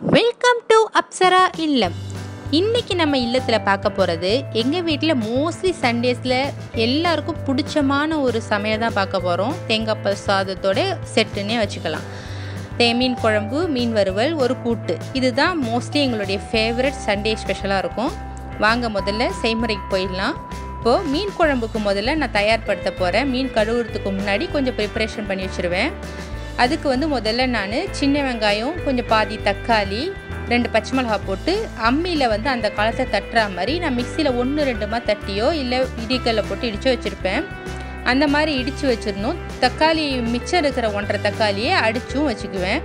Welcome to Apsara இல்லம். இன்றைக்கி நம்ம இல்லத்தில் பார்க்க போகிறது எங்கள் வீட்டில் மோஸ்ட்லி சண்டேஸில் எல்லாருக்கும் பிடிச்சமான ஒரு சமையல் தான் பார்க்க போகிறோம். தேங்காய் பால் சாதத்தோட செட்டுன்னே வச்சுக்கலாம். மீன் குழம்பு, மீன் வறுவல், ஒரு கூட்டு, இதுதான் மோஸ்ட்லி எங்களுடைய ஃபேவரட் சண்டே ஸ்பெஷலாக இருக்கும். வாங்க முதல்ல செய்முறைக்கு போயிடலாம். இப்போது மீன் குழம்புக்கு முதல்ல நான் தயார்படுத்த போகிறேன். மீன் கழுவுறதுக்கு முன்னாடி கொஞ்சம் ப்ரிப்பரேஷன் பண்ணி வச்சுருவேன். அதுக்கு முதல்ல நான் சின்ன வெங்காயம், கொஞ்சம் பாதி தக்காளி, 2 பச்சை மிளகா போட்டு அம்மியில் அந்த காலத்தை தட்டுற மாதிரி நான் மிக்சியில் 1-2 தட்டியோ இல்லை இடிக்கல்ல போட்டு இடித்து வச்சுருப்பேன். அந்த மாதிரி இடித்து வச்சிடணும். தக்காளி மிச்சம் இருக்கிற 1.5 தக்காளியை அடித்தும் வச்சுக்குவேன்.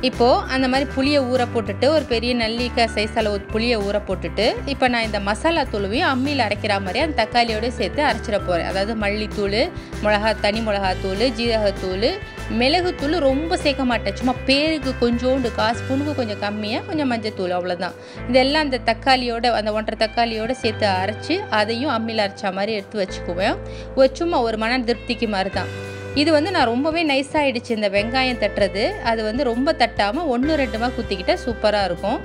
இப்போது அந்த மாதிரி புளியை ஊற போட்டுட்டு, ஒரு பெரிய நல்லிக்காய் சைஸ் அளவு புளியை ஊற போட்டுட்டு, இப்போ நான் இந்த மசாலா தூளையும் அம்மியில் அரைக்கிற மாதிரி அந்த தக்காளியோடு சேர்த்து அரைச்சிட போகிறேன். அதாவது மல்லித்தூள், தனி மிளகாத்தூள், ஜீரகத்தூள், மிளகுத்தூள் ரொம்ப சேர்க்க மாட்டேன். சும்மா பேருக்கு கொஞ்சோண்டு, 1/4 ஸ்பூனுக்கு கொஞ்சம் கம்மியாக, கொஞ்சம் மஞ்சத்தூள், அவ்வளோதான். இதெல்லாம் அந்த தக்காளியோட, அந்த 1.5 தக்காளியோடு சேர்த்து அரைச்சி அதையும் அம்மியில் அரைச்ச மாதிரி எடுத்து வச்சுக்குவேன். சும்மா ஒரு மன திருப்திக்கு மாதிரி தான். இது நான் ரொம்பவே நைஸாகிடுச்சு இந்த வெங்காயம் தட்டுறது. அது ரொம்ப தட்டாமல் 1-2 குத்திக்கிட்டால் சூப்பராக இருக்கும்.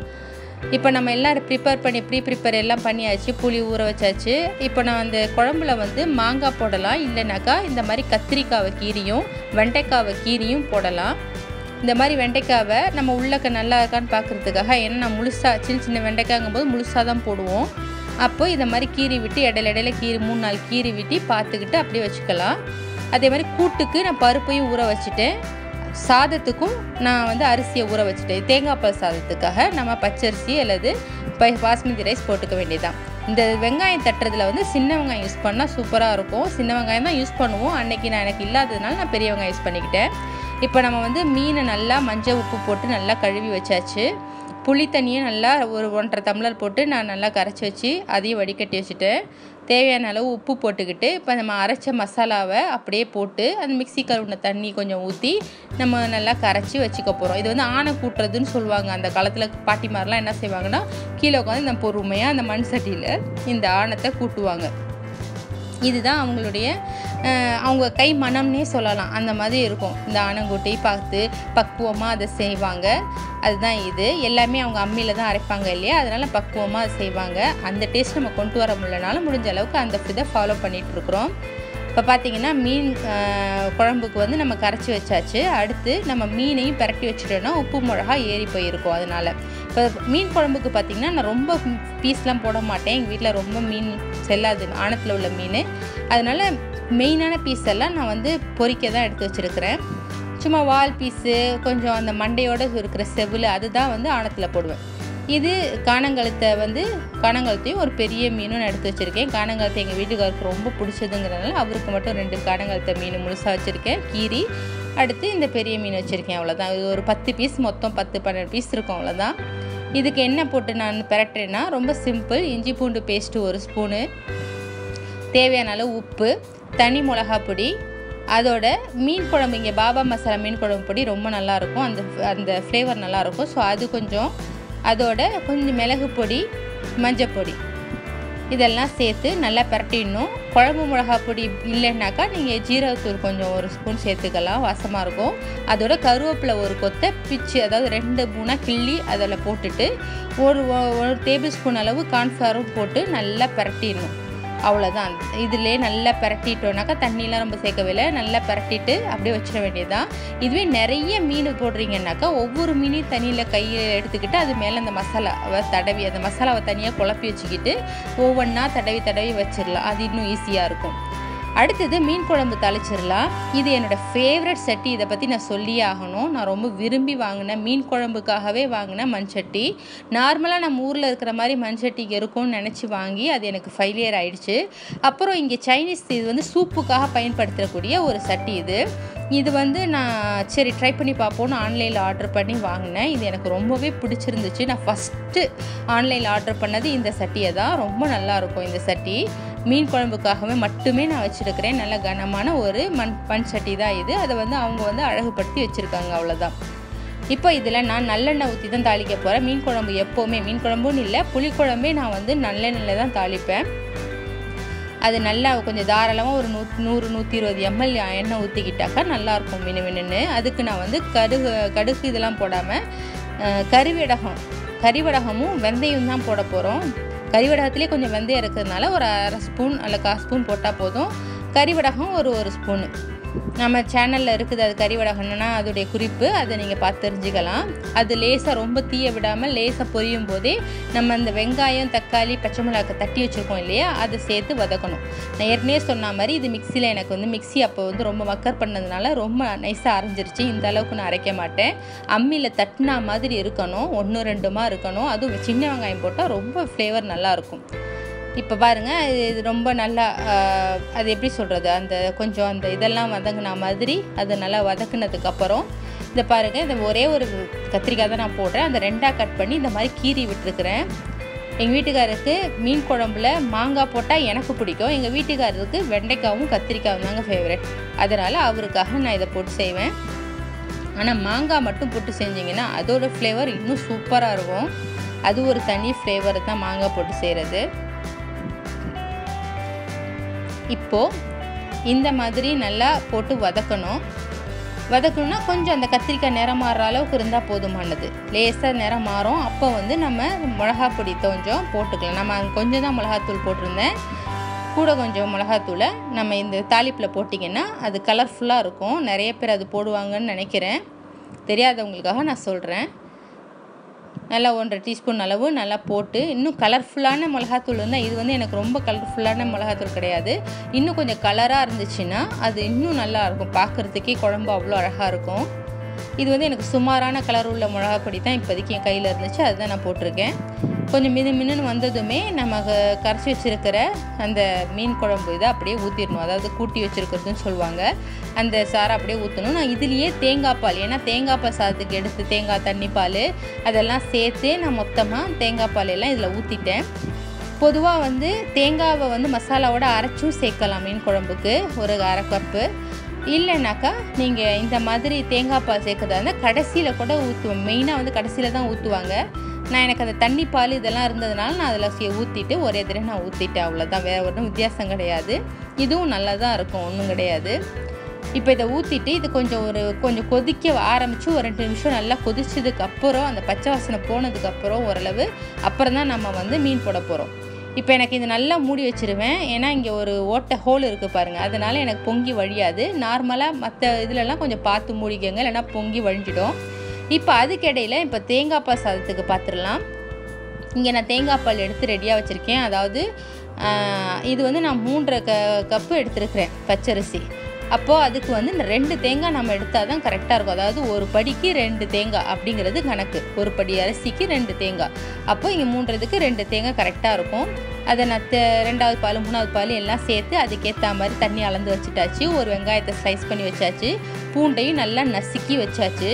இப்போ நம்ம எல்லாம் ப்ரிப்பேர் எல்லாம் பண்ணியாச்சு. புளி ஊற வச்சாச்சு. இப்போ நான் அந்த குழம்புல மாங்காய் போடலாம், இல்லைனாக்கா இந்த மாதிரி கத்திரிக்காவை கீரியும் வெண்டைக்காவை கீரியும் போடலாம். இந்த மாதிரி வெண்டைக்காவை நம்ம உள்ளக்க நல்லா இருக்கான்னு பார்க்குறதுக்காக, ஏன்னா நான் முழுசாக சின்ன வெண்டைக்காய்ங்கும் போது முழுசாக தான் போடுவோம். அப்போ இந்த மாதிரி கீரி விட்டு இடையில கீரி 3-4 கீரி விட்டு பார்த்துக்கிட்டு அப்படியே வச்சுக்கலாம். அதே மாதிரி கூட்டுக்கு நான் பருப்பையும் ஊற வச்சுட்டேன். சாதத்துக்கும் நான் அரிசியை ஊற வச்சுட்டேன். தேங்காய் பால் சாதத்துக்காக நம்ம பச்சரிசி அல்லது பாஸ்மதி ரைஸ் போட்டுக்க வேண்டியதுதான். இந்த வெங்காயம் தட்டுறதுல சின்ன வெங்காயம் யூஸ் பண்ணால் சூப்பராக இருக்கும். சின்ன வெங்காயம் தான் யூஸ் பண்ணுவோம். அன்றைக்கி எனக்கு இல்லாததுனால நான் பெரிய வெங்காயம் யூஸ் பண்ணிக்கிட்டேன். இப்போ நம்ம மீனை நல்லா மஞ்சள் உப்பு போட்டு நல்லா கழுவி வச்சாச்சு. புளி தண்ணியை நல்லா ஒரு 1.5 டம்ளர் போட்டு நான் நல்லா கரைச்சி வச்சு அதையும் வடிகட்டி வச்சுட்டேன். தேவையான அளவு உப்பு போட்டுக்கிட்டு, இப்போ நம்ம அரைச்ச மசாலாவை அப்படியே போட்டு அந்த மிக்ஸி கழுவுன தண்ணி கொஞ்சம் ஊற்றி நம்ம நல்லா கரைச்சி வச்சுக்க போகிறோம். இது ஆணை கூட்டுறதுன்னு சொல்லுவாங்க. அந்த காலத்தில் பாட்டிமாரெலாம் என்ன செய்வாங்கன்னா, கீழே உட்காந்து இந்த பொறுமையாக அந்த மண் சட்டியில் இந்த ஆணத்தை கூட்டுவாங்க. இதுதான் அவங்களுடைய அவங்க கை மனம்னே சொல்லலாம். அந்த மாதிரி இருக்கும். இந்த ஆனங்கூட்டி பார்த்து பக்குவமாக அதை செய்வாங்க. அதுதான் இது எல்லாமே அவங்க அம்மியில் தான் அரைப்பாங்க இல்லையா, அதனால் பக்குவமாக அதை செய்வாங்க. அந்த டேஸ்ட் நம்ம கொண்டு வர முடியலனாலும் முடிஞ்ச அளவுக்கு அந்த இதை ஃபாலோ பண்ணிகிட்ருக்குறோம். இப்போ பார்த்திங்கன்னா மீன் குழம்புக்கு நம்ம கரைச்சி வச்சாச்சு. அடுத்து நம்ம மீனையும் பரட்டி வச்சுட்டோன்னா உப்பு மிளகா ஏறி போயிருக்கும். அதனால் இப்போ மீன் குழம்புக்கு பார்த்திங்கன்னா நான் ரொம்ப பீஸ்லாம் போட மாட்டேன். எங்கள் வீட்டில் ரொம்ப மீன் செல்லாது, ஆணத்தில் உள்ள மீன். அதனால் மெயினான பீஸ் எல்லாம் நான் பொரிக்க தான் எடுத்து வச்சுருக்கிறேன். சும்மா வால் பீஸு, கொஞ்சம் அந்த மண்டையோடு இருக்கிற செவில், அதுதான் ஆணத்தில் போடுவேன். இது காணங்கழுத்தையும் ஒரு பெரிய மீனும் நான் எடுத்து வச்சுருக்கேன். காணங்கழுத்தை எங்கள் வீட்டுக்காருக்கு ரொம்ப பிடிச்சதுங்கிறதுனால அவருக்கு மட்டும் 2 காணங்கழுத்தை மீன் முழுசாக வச்சுருக்கேன், கீரி. அடுத்து இந்த பெரிய மீன் வச்சுருக்கேன், அவ்வளோதான். இது ஒரு 10 பீஸ், மொத்தம் 10-12 பீஸ் இருக்கும், அவ்வளோதான். இதுக்கு என்ன போட்டு நான் பெரட்டுறேன்னா ரொம்ப சிம்பிள். இஞ்சி பூண்டு பேஸ்ட்டு 1 ஸ்பூனு, தேவையான அளவு உப்பு, தனி மிளகா பொடி, அதோட மீன் குழம்பு, இங்கே பாபா மசாலா மீன் குழம்பு பொடி ரொம்ப நல்லாயிருக்கும். அந்த ஃப்ளேவர் நல்லாயிருக்கும். ஸோ அது கொஞ்சம், அதோட கொஞ்சம் மிளகு பொடி, மஞ்சள் பொடி, இதெல்லாம் சேர்த்து நல்லா பரட்டிடணும். குழம்பு மிளகா பொடி இல்லைன்னாக்கா நீங்கள் ஜீரகத்தூள் கொஞ்சம் 1 ஸ்பூன் சேர்த்துக்கலாம், வாசமாக இருக்கும். அதோட கருவேப்பிலை 1 கொத்தை பிச்சு, அதாவது 2-3 கிள்ளி அதில் போட்டுட்டு ஒரு டேபிள் ஸ்பூன் அளவு கார்ன்ஃப்ளவரும் போட்டு நல்லா பரட்டிடணும். அவ்வளோதான். இதிலே நல்லா பரட்டிட்டோன்னாக்கா தண்ணியெலாம் ரொம்ப சேர்க்கவில்லை, நல்லா பரட்டிட்டு அப்படியே வச்சிட வேண்டியதுதான். இதுவே நிறைய மீன் போடுறீங்கன்னாக்கா ஒவ்வொரு மீனையும் தண்ணியில் கையில் எடுத்துக்கிட்டு அது மேலே அந்த மசாலாவை தடவி, அந்த மசாலாவை தனியாக குழப்பி வச்சுக்கிட்டு ஒவ்வொன்றா தடவி வச்சிடலாம். அது இன்னும் ஈஸியாக இருக்கும். அடுத்தது மீன் குழம்பு தாளிச்சிடலாம். இது என்னோடய ஃபேவரட் சட்டி. இதை பற்றி நான் சொல்லியே ஆகணும். நான் ரொம்ப விரும்பி வாங்கினேன், மீன் குழம்புக்காகவே வாங்கினேன் மண் சட்டி. நார்மலாக நம்ம ஊரில் இருக்கிற மாதிரி மண் சட்டிக்கு இருக்கும்னு நினச்சி வாங்கி அது எனக்கு ஃபெயிலியர் ஆகிடுச்சு. அப்புறம் இங்கே சைனீஸ் இது சூப்புக்காக பயன்படுத்தக்கூடிய ஒரு சட்டி. இது நான் சரி ட்ரை பண்ணி பார்ப்போன்னு ஆன்லைனில் ஆர்டர் பண்ணி வாங்கினேன். இது எனக்கு ரொம்பவே பிடிச்சிருந்துச்சு. நான் ஃபஸ்ட்டு ஆன்லைனில் ஆர்டர் பண்ணது இந்த சட்டியை தான். ரொம்ப நல்லாயிருக்கும் இந்த சட்டி. மீன் குழம்புக்காகவே மட்டுமே நான் வச்சுருக்கிறேன். நல்ல கனமான ஒரு மண் சட்டி தான் இது. அதை அவங்க அழகுபடுத்தி வச்சுருக்காங்க, அவ்வளோதான். இப்போ இதில் நான் நல்லெண்ணெய் ஊற்றி தான் தாளிக்க போகிறேன். மீன் குழம்பு எப்போவுமே, மீன் குழம்புன்னு இல்லை, புளிக்குழம்பே நான் நல்லெண்ணெயில் தான் தாளிப்பேன். அது நல்லா கொஞ்சம் தாராளமாக ஒரு 100-120 ml எண்ணெய் ஊற்றிக்கிட்டாக்கா நல்லாயிருக்கும் வினுவினுன்னு. அதுக்கு நான் வந்து கடுகு இதெல்லாம் போடாமல் கறிவடகமும் வெந்தயம் தான் போட போகிறோம். கறிவடகத்துலேயே கொஞ்சம் வெந்தயம் இருக்கிறதுனால ஒரு 1/2 ஸ்பூன் அல்ல 1/4 ஸ்பூன் போட்டால் போதும். கறிவடகம் ஒரு ஸ்பூனு. நம்ம சேனலில் இருக்குது அது கறிவடகம்னா அதோடைய குறிப்பு, அதை நீங்கள் பார்த்து தெரிஞ்சுக்கலாம். அது லேசாக ரொம்ப தீய விடாமல் லேசாக பொரியும் போதே நம்ம இந்த வெங்காயம் தக்காளி பச்சை மிளகாய் தட்டி வச்சுருக்கோம் இல்லையா, அதை சேர்த்து வதக்கணும். நான் ஏற்கனவே சொன்ன மாதிரி இது மிக்சியில் எனக்கு வந்து மிக்சி அப்போ வந்து ரொம்ப மக்கர் பண்ணதுனால ரொம்ப நைஸாக அரைஞ்சிருச்சு. இந்த அளவுக்கு நான் அரைக்க மாட்டேன். அம்மியில் தட்டினா மாதிரி இருக்கணும், 1-2 இருக்கணும். அதுவும் சின்ன வெங்காயம் போட்டால் ரொம்ப ஃப்ளேவர் நல்லாயிருக்கும். இப்போ பாருங்கள், இது ரொம்ப நல்லா அது எப்படி சொல்கிறது, அந்த கொஞ்சம் அந்த இதெல்லாம் வதங்கின மாதிரி அது நல்லா வதக்குனதுக்கப்புறம் இதை பாருங்கள், இந்த ஒரே ஒரு கத்திரிக்காய் தான் நான் போடுறேன். அந்த 2ஆக கட் பண்ணி இந்த மாதிரி கீறி விட்டுருக்குறேன். எங்கள் வீட்டுக்காரருக்கு மீன் குழம்புல மாங்காய் போட்டால் எனக்கு பிடிக்கும். எங்கள் வீட்டுக்காரருக்கு வெண்டைக்காவும் கத்திரிக்காயும் தாங்க ஃபேவரட். அதனால் அவருக்காக நான் இதை போட்டு செய்வேன். ஆனால் மாங்காய் மட்டும் போட்டு செஞ்சிங்கன்னா அதோட ஃப்ளேவர் இன்னும் சூப்பராக இருக்கும். அது ஒரு தனி ஃப்ளேவர் தான் மாங்காய் போட்டு செய்கிறது. இப்போது இந்த மாதிரி நல்லா போட்டு வதக்கணும்னா கொஞ்சம் அந்த கத்திரிக்காய் நிறம் மாறுற அளவுக்கு இருந்தால் போதுமானது. லேசாக நிறம் மாறும். அப்போ வந்து நம்ம மிளகாப்பொடி கொஞ்சம் போட்டுக்கலாம். நம்ம கொஞ்சம் தான் மிளகாத்தூள் போட்டிருந்தேன், கூட கொஞ்சம் மிளகாத்தூளை நம்ம இந்த தாளிப்பில் போட்டிங்கன்னா அது கலர்ஃபுல்லாக இருக்கும். நிறைய பேர் அது போடுவாங்கன்னு நினைக்கிறேன், தெரியாதவங்களுக்காக நான் சொல்கிறேன். நல்லா 1/2 டீஸ்பூன் அளவு நல்லா போட்டு, இன்னும் கலர்ஃபுல்லான மிளகாத்தூள் இருந்தால், இது வந்து எனக்கு ரொம்ப கலர்ஃபுல்லான மிளகாத்தூள் கிடையாது, இன்னும் கொஞ்சம் கலராக இருந்துச்சுன்னா அது இன்னும் நல்லாயிருக்கும். பார்க்குறதுக்கே குழம்பு அவ்வளோ அழகாக இருக்கும். இது வந்து எனக்கு சுமாரான கலர் உள்ள மிளகாப்பொடி தான் இப்போதைக்கு என் கையில் இருந்துச்சு, அதுதான் நான் போட்டிருக்கேன். கொஞ்சம் மின்னு வந்ததுமே நம்ம கரைச்சி வச்சுருக்கிற அந்த மீன் குழம்பு இதை அப்படியே ஊற்றிடணும். அதாவது கூட்டி வச்சுருக்கிறதுன்னு சொல்லுவாங்க, அந்த சாரை அப்படியே ஊற்றணும். நான் இதுலேயே தேங்காய் பால், ஏன்னா தேங்காய் பால் சாதத்துக்கு எடுத்து தேங்காய் தண்ணி பால் அதெல்லாம் சேர்த்து நான் மொத்தமாக தேங்காய் பால் எல்லாம் இதில் ஊற்றிட்டேன். பொதுவாக வந்து தேங்காவை வந்து மசாலாவோட அரைச்சும் சேர்க்கலாம் மீன் குழம்புக்கு, ஒரு 1/2 கப்பு. இல்லைனாக்கா நீங்கள் இந்த மாதிரி தேங்காய் பால் சேர்க்கறதா இருந்தால் கடைசியில் கூட ஊற்றுவோம். மெயினாக வந்து கடைசியில் தான் ஊற்றுவாங்க. நான் எனக்கு அந்த தண்ணி பால் இதெல்லாம் இருந்ததுனால நான் அதில் ஊற்றிட்டு ஒரே தடவை நான் ஊற்றிட்டேன், அவ்வளோதான். வேறு ஒன்றும் வித்தியாசம் கிடையாது. இதுவும் நல்லா தான் இருக்கும், ஒன்றும் கிடையாது. இப்போ இதை ஊற்றிட்டு இது கொஞ்சம் கொதிக்க ஆரம்பித்து ஒரு 2 நிமிஷம் நல்லா கொதிச்சதுக்கப்புறம் அந்த பச்சை வாசனை போனதுக்கப்புறம் ஓரளவு அப்புறம் தான் நம்ம வந்து மீன் போட போகிறோம். இப்போ எனக்கு இது நல்லா மூடி வச்சுருவேன், ஏன்னா இங்கே ஒரு ஹோல் இருக்குது பாருங்கள், அதனால் எனக்கு பொங்கி வழியாது. நார்மலாக மற்ற இதிலெல்லாம் கொஞ்சம் பார்த்து மூடிக்கங்க, இல்லைன்னா பொங்கி வழிஞ்சிடும். இப்போ அதுக்கிடையில் இப்போ தேங்காய் பால் சாதத்துக்கு பார்த்துடலாம். இங்கே நான் தேங்காய் பால் எடுத்து ரெடியாக வச்சுருக்கேன். அதாவது இது வந்து நான் 3 கப்பு எடுத்துருக்கிறேன் பச்சரிசி. அப்போது அதுக்கு வந்து 2 தேங்காய் நம்ம எடுத்தால் தான் கரெக்டாக இருக்கும். அதாவது ஒரு படிக்கு 2 தேங்காய் அப்படிங்கிறது கணக்கு. ஒரு படி அரிசிக்கு 2 தேங்காய். அப்போது இங்கே 3க்கு 2 தேங்காய் கரெக்டாக இருக்கும். அதை நான் 2வது பால் 3வது பால் எல்லாம் சேர்த்து அதுக்கேற்ற மாதிரி தண்ணி அளந்து வச்சுட்டாச்சு. ஒரு வெங்காயத்தை ஸ்லைஸ் பண்ணி வச்சாச்சு, பூண்டையும் நல்லா நசுக்கி வச்சாச்சு.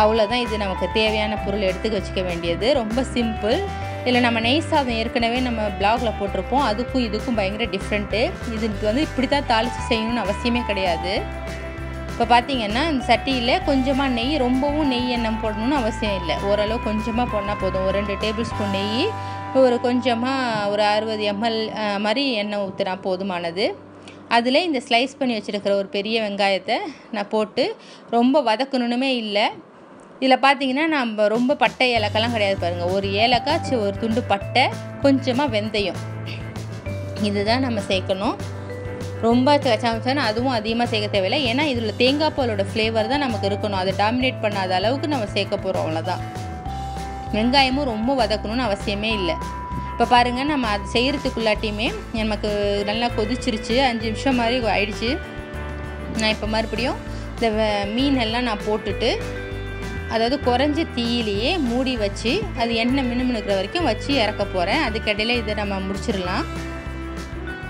அவ்வளோதான். இது நமக்கு தேவையான பொருள் எடுத்துக்க வச்சுக்க வேண்டியது. ரொம்ப சிம்பிள். இதில் நம்ம நெய் சாதம் ஏற்கனவே நம்ம பிளாகில் போட்டிருப்போம், அதுக்கும் இதுக்கும் பயங்கர டிஃப்ரெண்ட்டு. இதுக்கு வந்து இப்படி தான் தாளித்து செய்யணும்னு அவசியமே கிடையாது. இப்போ பார்த்தீங்கன்னா இந்த சட்டியில் கொஞ்சமாக நெய், ரொம்பவும் நெய் எண்ணெய் போடணும்னு அவசியம் இல்லை, ஓரளவு கொஞ்சமாக போனால் போதும். ஒரு 2 டேபிள் ஸ்பூன் நெய், ஒரு கொஞ்சமாக ஒரு 60 ml மாதிரி எண்ணெய் ஊற்றினா போதுமானது. அதில் இந்த ஸ்லைஸ் பண்ணி வச்சுருக்கிற ஒரு பெரிய வெங்காயத்தை நான் போட்டு ரொம்ப வதக்கணுமே இல்லை. இதில் பார்த்தீங்கன்னா நம்ம ரொம்ப பட்டை ஏலக்காய்லாம் கிடையாது பாருங்கள், ஒரு ஏலக்காய், ஒரு துண்டு பட்டை, கொஞ்சமாக வெந்தயம், இதுதான் நம்ம சேர்க்கணும். ரொம்ப கச்சாமச்சான அதுவும் அதிகமாக சேர்க்க தேவையில்லை, ஏன்னா இதில் தேங்காய் பாலோட ஃப்ளேவர் தான் நமக்கு இருக்கணும். அதை டாமினேட் பண்ணாத அளவுக்கு நம்ம சேர்க்க போகிறோம், அவ்வளோதான். வெங்காயமும் ரொம்ப வதக்கணும்னு அவசியமே இல்லை. இப்போ பாருங்கள், நம்ம அது செய்கிறதுக்குள்ளாட்டியுமே நமக்கு நல்லா கொதிச்சிருச்சு, 5 நிமிஷம் மாதிரி ஆயிடுச்சு. நான் இப்போ மறுபடியும் இந்த மீனெல்லாம் நான் போட்டுட்டு, அதாவது குறைஞ்ச தீயிலேயே மூடி வச்சு அது எண்ணெய் மினுமினுக்கிற வரைக்கும் வச்சு இறக்க போகிறேன். அதுக்கடையில் இதை நம்ம முடிச்சிடலாம்.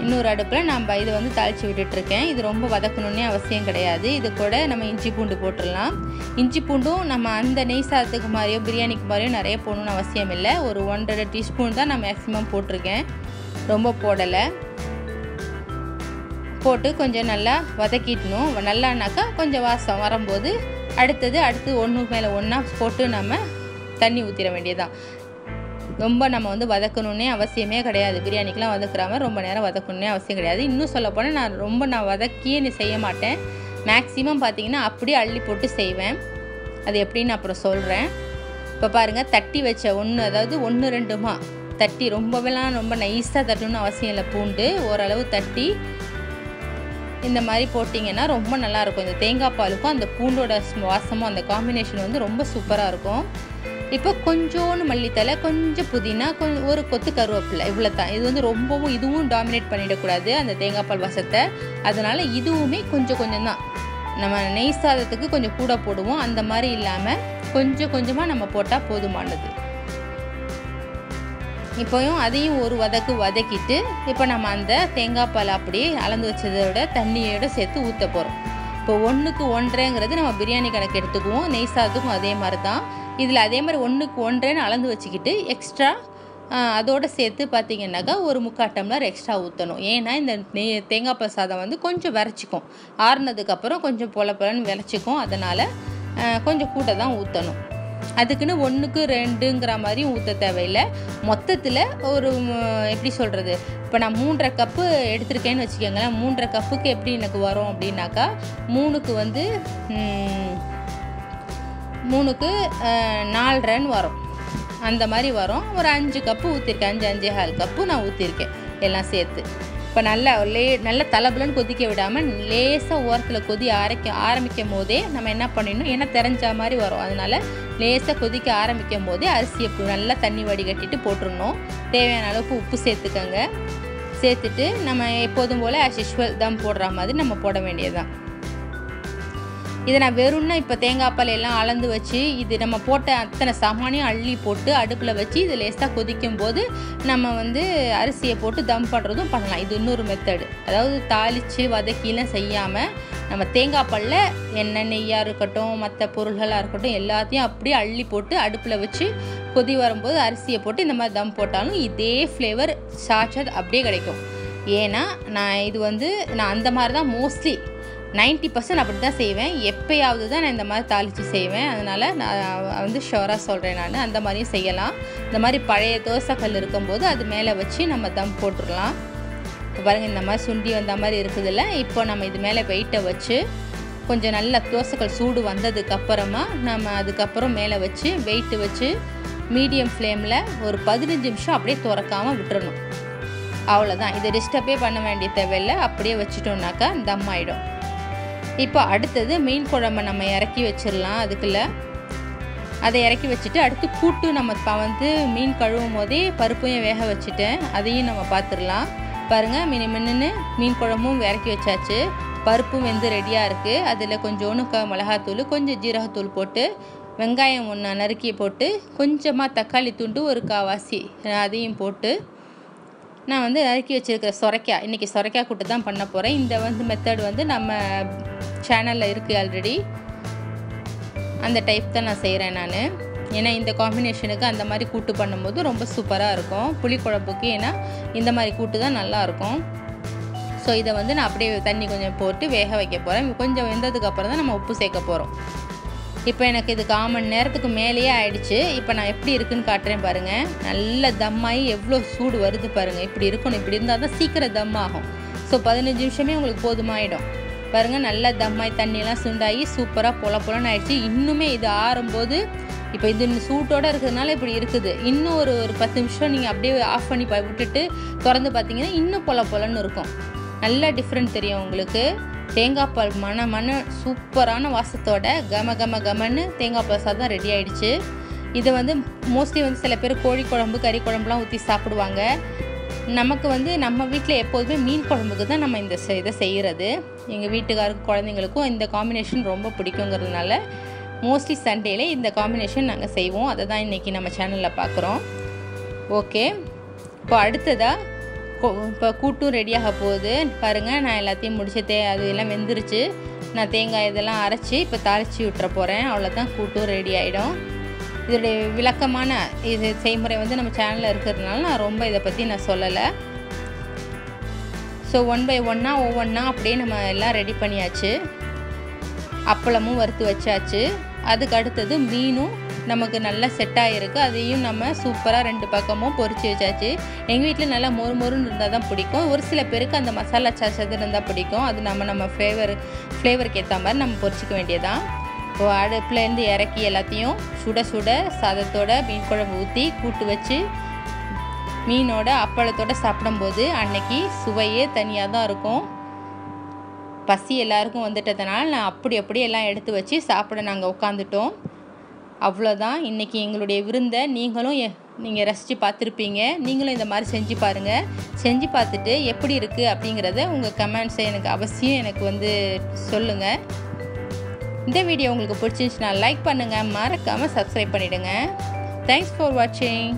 இன்னொரு அடுப்பில் நம்ம இதை வந்து தாளித்து விட்டுட்ருக்கேன். இது ரொம்ப வதக்கணுன்னே அவசியம் கிடையாது. இது கூட நம்ம இஞ்சி பூண்டு போட்டுடலாம். இஞ்சி பூண்டும் நம்ம அந்த நெய் சாதத்துக்கு மாதிரியோ பிரியாணிக்கு மாதிரியோ நிறைய போடணுன்னு அவசியம் இல்லை. ஒரு 1.5 டீஸ்பூன் தான் நான் மேக்ஸிமம் போட்டிருக்கேன், ரொம்ப போடலை. போட்டு கொஞ்சம் நல்லா வதக்கிடணும். நல்லானாக்கா கொஞ்சம் வாசம் வரும்போது அடுத்து ஒன்று மேலே ஒன்றா போட்டு நம்ம தண்ணி ஊற்றிட வேண்டியதுதான். ரொம்ப நம்ம வந்து வதக்கணுன்னே அவசியமே கிடையாது. பிரியாணிக்கெலாம் வதக்குற மாதிரி ரொம்ப நேரம் வதக்கணுன்னே அவசியம் கிடையாது. இன்னும் சொல்லப்போனால் நான் வதக்கியே செய்ய மாட்டேன். மேக்ஸிமம் பார்த்திங்கன்னா அப்படியே அள்ளி போட்டு செய்வேன். அது எப்படின்னு அப்புறம் சொல்கிறேன். இப்போ பாருங்கள், தட்டி வச்ச அதாவது 1-2மா தட்டி, ரொம்ப நைஸாக தட்டணும்னு அவசியம் இல்லை. பூண்டு ஓரளவு தட்டி இந்த மாதிரி போட்டிங்கன்னா ரொம்ப நல்லாயிருக்கும். இந்த தேங்காய் பாலுக்கும் அந்த பூண்டோட வாசமும் அந்த காம்பினேஷன் வந்து ரொம்ப சூப்பராக இருக்கும். இப்போ கொஞ்சோண்டு மல்லித்தலை, கொஞ்சம் புதினா, ஒரு கொத்து கருவேப்பிலை, இவ்வளோ தான். இது வந்து ரொம்பவும் இதுவும் டாமினேட் பண்ணிடக்கூடாது அந்த தேங்காய் பால் வாசத்தை. அதனால் இதுவுமே கொஞ்சம் தான். நம்ம நெய் சாதத்துக்கு கொஞ்சம் கூட போடுவோம், அந்த மாதிரி இல்லாமல் கொஞ்சமாக நம்ம போட்டால் போதுமானது. இப்போயும் அதையும் ஒரு வதக்கிட்டு இப்போ நம்ம அந்த தேங்காய் பால் அப்படியே அளந்து வச்சதோட தண்ணியோட சேர்த்து ஊற்ற போகிறோம். இப்போ 1க்கு 1.5ங்கிறது நம்ம பிரியாணி கணக்கு எடுத்துக்குவோம். நெய் சாதத்துக்கும் அதே மாதிரி தான். இதில் அதே மாதிரி 1க்கு 1.5ன்னு அளந்து வச்சுக்கிட்டு எக்ஸ்ட்ரா அதோடு சேர்த்து பார்த்திங்கன்னாக்கா ஒரு 3/4 டம்ளர் எக்ஸ்ட்ரா ஊற்றணும். ஏன்னா இந்த தேங்காய் பால் சாதம் வந்து கொஞ்சம் விரைச்சிக்கும். ஆறுனதுக்கப்புறம் கொஞ்சம் பொலன்னு விரைச்சிக்கும். அதனால் கொஞ்சம் கூட தான் ஊற்றணும். அதுக்குன்னு 1க்கு 2ங்கிற மாதிரியும் ஊற்ற தேவையில்லை. மொத்தத்தில் ஒரு எப்படி சொல்கிறது, இப்போ நான் 3.5 கப்பு எடுத்திருக்கேன்னு வச்சுக்கோங்களேன். 3.5 கப்புக்கு எப்படி எனக்கு வரும் அப்படின்னாக்கா 3க்கு 4.5 வரும். அந்த மாதிரி வரும். ஒரு 5 கப்பு ஊற்றிருக்கேன். 5-5.5 கப்பு நான் ஊற்றிருக்கேன் எல்லாம் சேர்த்து. இப்போ நல்லா தலபலன்னு கொதிக்க விடாமல் லேசாக ஓரத்தில் கொதி ஆரம்பிக்கும் போதே நம்ம என்ன பண்ணிடணும், ஏன்னா தெரிஞ்ச மாதிரி வரும். அதனால் லேசாக கொதிக்க ஆரம்பிக்கும் போதே அரிசியை நல்லா தண்ணி வடிகட்டிட்டு போட்டுடணும். தேவையான அளவுக்கு உப்பு சேர்த்துக்கங்க. சேர்த்துட்டு நம்ம எப்போதும் போல் ஆஸ் யூஷுவல் தம் போடுற மாதிரி நம்ம போட வேண்டியதுதான். இதை நான் வெறும்னா இப்போ தேங்காய் பால் எல்லாம் அளந்து வச்சு இது நம்ம போட்ட அத்தனை சாமானியம் அள்ளி போட்டு அடுப்பில் வச்சு இது லேசாக கொதிக்கும் போது நம்ம வந்து அரிசியை போட்டு தம் பண்ணுறதும் பண்ணலாம். இது இன்னொரு மெத்தடு. அதாவது தாளித்து வதக்கிலாம் செய்யாமல் நம்ம தேங்காய் பாலில் எண்ணெய், நெய்யாக இருக்கட்டும், மற்ற பொருள்களாக இருக்கட்டும், எல்லாத்தையும் அப்படியே அள்ளி போட்டு அடுப்பில் வச்சு கொதி வரும்போது அரிசியை போட்டு இந்த மாதிரி தம் போட்டாலும் இதே ஃப்ளேவர் சாட்சத் அப்படியே கிடைக்கும். ஏன்னா நான் அந்த மாதிரி தான் மோஸ்ட்லி 90% அப்படி தான் செய்வேன். எப்போயாவது தான் நான் இந்த மாதிரி தாளித்து செய்வேன். அதனால் நான் வந்து ஷோராக சொல்கிறேன். நான் அந்த மாதிரியும் செய்யலாம். இந்த மாதிரி பழைய தோசைக்கல் இருக்கும்போது அது மேலே வச்சு நம்ம தம் போட்டுடலாம். இப்போ பாருங்கள், இந்த மாதிரி சுண்டி வந்த மாதிரி இருக்குதுல்ல. இப்போ நம்ம இது மேலே வெயிட்டை வச்சு கொஞ்சம் நல்லா தோசைக்கல் சூடு வந்ததுக்கப்புறமா நம்ம அதுக்கப்புறம் மேலே வச்சு வெயிட்டு வச்சு மீடியம் ஃப்ளேமில் ஒரு 15 நிமிஷம் அப்படியே திறக்காமல் விட்டுறணும். அவ்வளோதான். இதை டிஸ்டர்பே பண்ண வேண்டிய தேவையில்லை. அப்படியே வச்சுட்டோம்னாக்கா தம் ஆகிடும். இப்போ அடுத்தது மீன் குழம்பை நம்ம இறக்கி வச்சிடலாம். அதுக்குள்ளே அதை இறக்கி வச்சுட்டு அடுத்து கூட்டு நம்ம வந்து மீன் கழுவும் போதே பருப்பையும் வேக வச்சுட்டேன். அதையும் நம்ம பார்த்துடலாம். பாருங்கள், மின்னு மீன் குழம்பும் இறக்கி வச்சாச்சு. பருப்பும் வெந்து ரெடியாக இருக்குது. அதில் கொஞ்சோண்டு மிளகாத்தூள், கொஞ்சம் ஜீரகத்தூள் போட்டு வெங்காயம் 1 நறுக்கி போட்டு கொஞ்சமாக தக்காளி துண்டு ஒரு 1/4 அதையும் போட்டு நான் வந்து நறுக்கி வச்சுருக்கிற சொரைக்காய், இன்றைக்கி சொரைக்காய் கூட்டு தான் பண்ண போகிறேன். இந்த மெத்தட் வந்து நம்ம சேனலில் இருக்குது ஆல்ரெடி. அந்த டைப் தான் நான் செய்கிறேன் நான். ஏன்னா இந்த காம்பினேஷனுக்கு அந்த மாதிரி கூட்டு பண்ணும்போது ரொம்ப சூப்பராக இருக்கும். புளிக்குழம்புக்கு ஏன்னா இந்த மாதிரி கூட்டு தான் நல்லாயிருக்கும். ஸோ இதை வந்து நான் அப்படியே தண்ணி கொஞ்சம் போட்டு வேக வைக்க போகிறேன். கொஞ்சம் வெந்ததுக்கப்புறம் தான் நம்ம உப்பு சேர்க்க போகிறோம். இப்போ எனக்கு இது 1/4 மணி நேரத்துக்கு மேலேயே ஆயிடுச்சு. இப்போ நான் எப்படி இருக்குன்னு காட்டுறேன் பாருங்கள். நல்ல தம்மாகி எவ்வளோ சூடு வருது பாருங்கள். இப்படி இருக்கணும். இப்படி இருந்தால் தான் சீக்கிரம் தம் ஆகும். ஸோ 15 நிமிஷமே உங்களுக்கு போதுமாயிடும். பாருங்கள், நல்லா தம்மாகி தண்ணியெல்லாம் சுண்டாகி சூப்பராக பொலன்னு ஆயிடுச்சு. இன்னுமே இது ஆறும்போது இப்போ இது சூட்டோடு இருக்கிறதுனால இப்படி இருக்குது. இன்னும் ஒரு 10 நிமிஷம் நீங்கள் அப்படியே ஆஃப் பண்ணி விட்டுட்டு திறந்து பார்த்தீங்கன்னா இன்னும் பொலன்னு இருக்கும். நல்லா டிஃப்ரெண்ட் தெரியும் உங்களுக்கு. தேங்காய் பால் மண சூப்பரான வாசத்தோட கமன்னு தேங்காய் பால் சாதம் ரெடி ஆகிடுச்சு. இதை வந்து மோஸ்ட்லி வந்து சில பேர் கோழி குழம்பு, கறி குழம்புலாம் ஊற்றி சாப்பிடுவாங்க. நமக்கு வந்து நம்ம வீட்டில் எப்போதுமே மீன் குழம்புக்கு தான் நம்ம இதை செய்கிறது. எங்கள் வீட்டுக்காருக்கு, குழந்தைங்களுக்கும் இந்த காம்பினேஷன் ரொம்ப பிடிக்குங்கிறதுனால மோஸ்ட்லி சண்டேல இந்த காம்பினேஷன் நாங்கள் செய்வோம். அதை தான் இன்றைக்கி நம்ம சேனலில் பார்க்குறோம். ஓகே, இப்போ அடுத்ததாக இப்போ கூட்டும் ரெடியாக போகுது பாருங்கள். நான் எல்லாத்தையும் முடிச்சு அது எல்லாம் வெந்துருச்சு. நான் தேங்காய் இதெல்லாம் அரைச்சி இப்போ தாளித்து விட்டுற போகிறேன். அவ்வளோதான், கூட்டும் ரெடி ஆகிடும். இதோடைய விளக்கமான இது செய்முறை வந்து நம்ம சேனலில் இருக்கிறதுனால நான் ரொம்ப இதை பற்றி நான் சொல்லலை. ஸோ 1 by 1 ஒவ்வொன்றா அப்படியே நம்ம எல்லாம் ரெடி பண்ணியாச்சு. அப்பளமும் வறுத்து வச்சாச்சு. அதுக்கு அடுத்தது மீனும் நமக்கு நல்லா செட் ஆகிருக்கு. அதையும் நம்ம சூப்பராக 2 பக்கமும் பொரிச்சு வச்சாச்சு. எங்கள் வீட்டில் நல்லா மொறு மொறுன்னு இருந்தால் தான் பிடிக்கும். ஒரு சில பேருக்கு அந்த மசாலா சதன்னு இருந்தால் பிடிக்கும். அது நம்ம ஃப்ளேவருக்கு ஏற்ற மாதிரி நம்ம பொரிச்சிக்க வேண்டியதான். இப்போ அடுப்புலேருந்து இறக்கி எல்லாத்தையும் சுட சுட சாதத்தோட மீன் குழம்பு ஊற்றி கூட்டு வச்சு மீனோட அப்பளத்தோடு சாப்பிடும்போது அன்னைக்கு சுவையே தனியாக தான் இருக்கும். பசி எல்லாருக்கும் வந்துட்டதுனால நான் அப்படி எல்லாம் எடுத்து வச்சு சாப்பிட நாங்கள் உட்காந்துட்டோம். அவ்வளோதான் இன்றைக்கி எங்களுடைய விருந்தை நீங்கள் ரசித்து பார்த்துருப்பீங்க. நீங்களும் இந்த மாதிரி செஞ்சு பாருங்கள். செஞ்சு பார்த்துட்டு எப்படி இருக்குது அப்படிங்கிறத உங்கள் கமெண்ட்ஸை எனக்கு அவசியம் சொல்லுங்கள். இந்த வீடியோ உங்களுக்கு பிடிச்சிருந்துச்சுன்னா லைக் பண்ணுங்கள், மறக்காமல் சப்ஸ்கிரைப் பண்ணிவிடுங்க. தேங்க்ஸ் ஃபார் வாட்சிங்.